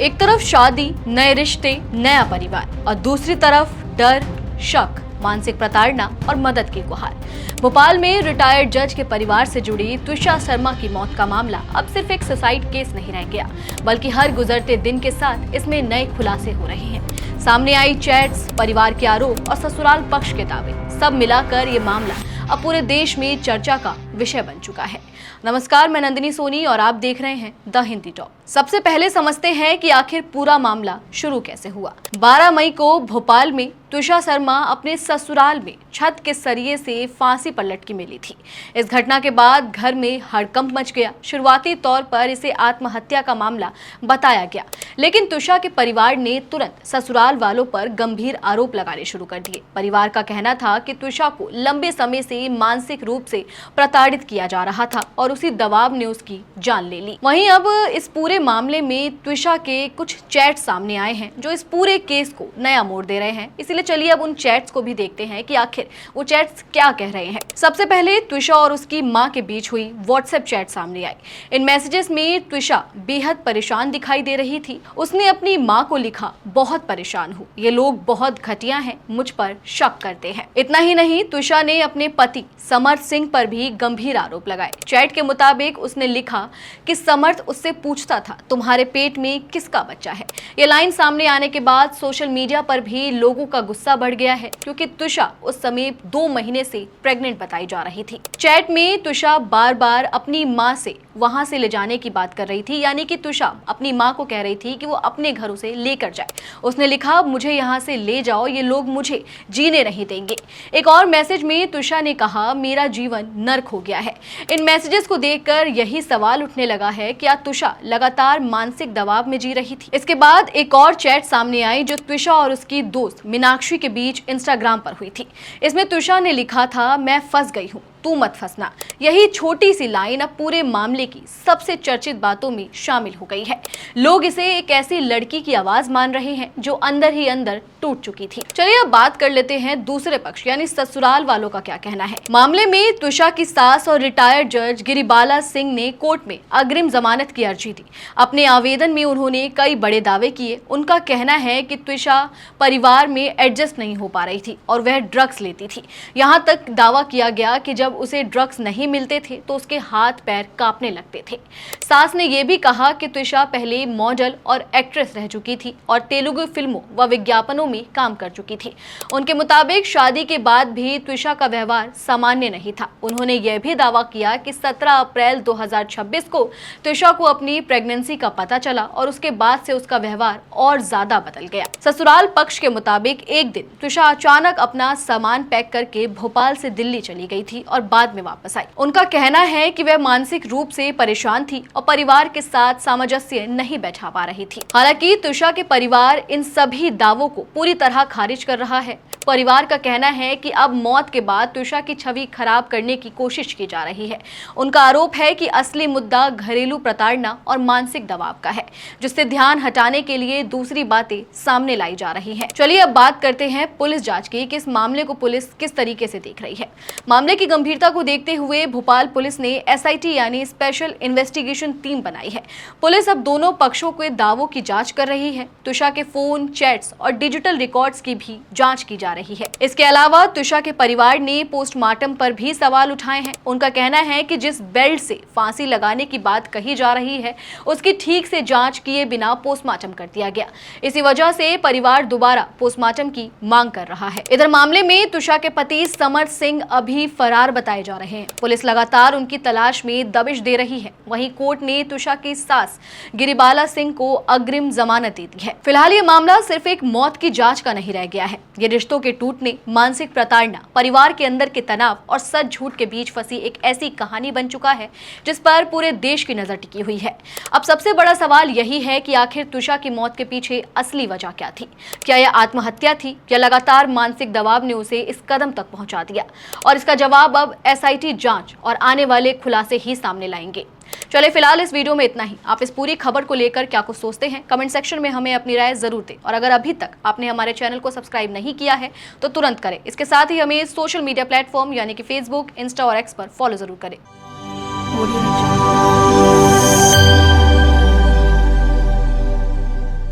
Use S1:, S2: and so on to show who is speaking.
S1: एक तरफ शादी, नए रिश्ते, नया परिवार और दूसरी तरफ डर, शक, मानसिक प्रताड़ना और मदद की गुहार। भोपाल में रिटायर्ड जज के परिवार से जुड़ी त्विषा शर्मा की मौत का मामला अब सिर्फ एक सुसाइड केस नहीं रह गया, बल्कि हर गुजरते दिन के साथ इसमें नए खुलासे हो रहे हैं। सामने आई चैट्स, परिवार के आरोप और ससुराल पक्ष के दावे, सब मिलाकर ये मामला अब पूरे देश में चर्चा का विषय बन चुका है। नमस्कार, मैं नंदिनी सोनी और आप देख रहे हैं द हिंदी टॉक। सबसे पहले समझते हैं कि आखिर पूरा मामला शुरू कैसे हुआ। 12 मई को भोपाल में त्विषा शर्मा अपने ससुराल में छत के सरिये से फांसी पर लटकी मिली थी। इस घटना के बाद घर में हड़कंप मच गया। शुरुआती तौर पर इसे आत्महत्या का मामला बताया गया, लेकिन त्विषा के परिवार ने तुरंत ससुराल वालों पर गंभीर आरोप लगाने शुरू कर दिए। परिवार का कहना था कि त्विषा को लंबे समय से मानसिक रूप से प्रताड़ित किया जा रहा था और उसी दबाव ने उसकी जान ले ली। वहीं अब इस पूरे मामले में त्विषा के कुछ चैट सामने आए हैं जो इस पूरे केस को नया मोड़ दे रहे हैं। इसलिए चलिए अब उन चैट्स को भी देखते हैं कि आखिर वो चैट्स क्या कह रहे हैं। सबसे पहले त्विषा और उसकी मां के बीच हुई व्हाट्सएप चैट सामने आई। इन मैसेजेस में त्विषा बेहद परेशान दिखाई दे रही थी। उसने अपनी मां को लिखा, बहुत परेशान हूँ, ये लोग बहुत घटिया हैं, मुझ पर शक करते हैं। इतना ही नहीं, त्विषा ने अपने पति समर्थ सिंह पर भी गंभीर आरोप लगाए। चैट के मुताबिक उसने लिखा कि समर्थ उससे पूछता था, तुम्हारे पेट में किसका बच्चा है। ये लाइन सामने आने के बाद सोशल मीडिया पर भी लोगों का गुस्सा बढ़ गया है, क्योंकि त्विषा उस समय 2 महीने से प्रेग्नेंट बताई जा रही थी। चैट में त्विषा बार बार अपनी मां से वहां से ले जाने की बात कर रही थी, यानी कि त्विषा अपनी मां को कह रही थी कि वो अपने घरों से लेकर जाए। उसने लिखा, मुझे यहाँ से ले जाओ, ये लोग मुझे जीने नहीं देंगे। एक और मैसेज में त्विषा ने कहा, मेरा जीवन नर्क हो गया है। इन मैसेजेस को देखकर यही सवाल उठने लगा है, क्या त्विषा लगातार मानसिक दबाव में जी रही थी। इसके बाद एक और चैट सामने आई जो त्विषा और उसकी दोस्त मीनाक्षी के बीच इंस्टाग्राम पर हुई थी। इसमें त्विषा ने लिखा था, मैं फंस गई हूँ, तू मत फंसना। यही छोटी सी लाइन अब पूरे मामले की सबसे चर्चित बातों में शामिल हो गई है। लोग इसे एक ऐसी लड़की की आवाज मान रहे हैं जो अंदर ही अंदर टूट चुकी थी। चलिए अब बात कर लेते हैं दूसरे पक्ष यानी ससुराल वालों का क्या कहना है। मामले में त्विषा की सास और रिटायर्ड जज गिरिबाला सिंह ने कोर्ट में अग्रिम जमानत की अर्जी दी। अपने आवेदन में उन्होंने कई बड़े दावे किए। उनका कहना है कि त्विषा परिवार में एडजस्ट नहीं हो पा रही थी और वह ड्रग्स लेती थी। यहाँ तक दावा किया गया कि जब उसे ड्रग्स नहीं मिलते थे तो उसके हाथ पैर कांपने लगते थे। सास ने यह भी कहा कि त्विषा पहले मॉडल और एक्ट्रेस रह चुकी थी और तेलुगु फिल्मों व विज्ञापनों में काम कर चुकी थी। उनके मुताबिक शादी के बाद भी त्विषा का व्यवहार सामान्य नहीं था। उन्होंने यह भी दावा किया कि 17 अप्रैल 2026 को त्विषा को अपनी प्रेगनेंसी का पता चला और उसके बाद से उसका व्यवहार और ज्यादा बदल गया। ससुराल पक्ष के मुताबिक एक दिन त्विषा अचानक अपना सामान पैक करके भोपाल से दिल्ली चली गई थी और बाद में वापस आई। उनका कहना है कि वह मानसिक रूप से परेशान थी और परिवार के साथ सामंजस्य नहीं बैठा पा रही थी। हालांकि त्विषा के परिवार इन सभी दावों को पूरी तरह खारिज कर रहा है। परिवार का कहना है कि अब मौत के बाद त्विषा की छवि खराब करने की कोशिश की जा रही है। उनका आरोप है कि असली मुद्दा घरेलू प्रताड़ना और मानसिक दबाव का है, जिससे ध्यान हटाने के लिए दूसरी बातें सामने लाई जा रही हैं। चलिए अब बात करते हैं पुलिस जांच की कि इस मामले को पुलिस किस तरीके से देख रही है। मामले की गंभीरता को देखते हुए भोपाल पुलिस ने SIT यानी स्पेशल इन्वेस्टिगेशन टीम बनाई है। पुलिस अब दोनों पक्षों के दावों की जांच कर रही है। त्विषा के फोन, चैट्स और डिजिटल रिकॉर्ड्स की भी जांच की जा रही है। इसके अलावा त्विषा के परिवार ने पोस्टमार्टम पर भी सवाल उठाए हैं। उनका कहना है कि जिस बेल्ट से फांसी लगाने की बात कही जा रही है उसकी ठीक से जांच किए बिना पोस्टमार्टम कर दिया गया। इसी वजह से परिवार दोबारा पोस्टमार्टम की मांग कर रहा है। इधर मामले में त्विषा के पति समर्थ सिंह अभी फरार बताए जा रहे हैं। पुलिस लगातार उनकी तलाश में दबिश दे रही है। वहीं कोर्ट ने त्विषा की सास गिरिबाला सिंह को अग्रिम जमानत दे दी है। फिलहाल ये मामला सिर्फ एक मौत की जांच का नहीं रह गया है। ये रिश्तों के टूटने, मानसिक प्रताड़ना, परिवार के अंदर के तनाव और सच झूठ के बीच फंसी एक ऐसी कहानी बन चुका है जिस पर पूरे देश की नजर टिकी हुई है। अब सबसे बड़ा सवाल यही है कि आखिर त्विषा की मौत के पीछे असली वजह क्या थी। क्या यह आत्महत्या थी या लगातार मानसिक दबाव ने उसे इस कदम तक पहुंचा दिया? और इसका जवाब अब SIT जांच और आने वाले खुलासे ही सामने लाएंगे। चले फिलहाल इस वीडियो में इतना ही। आप इस पूरी खबर को लेकर क्या कुछ सोचते हैं, कमेंट सेक्शन में हमें अपनी राय जरूर दें। और अगर अभी तक आपने हमारे चैनल को सब्सक्राइब नहीं किया है तो तुरंत करें। इसके साथ ही हमें सोशल मीडिया प्लेटफॉर्म यानी कि फेसबुक, इंस्टा और एक्स पर फॉलो जरूर करें।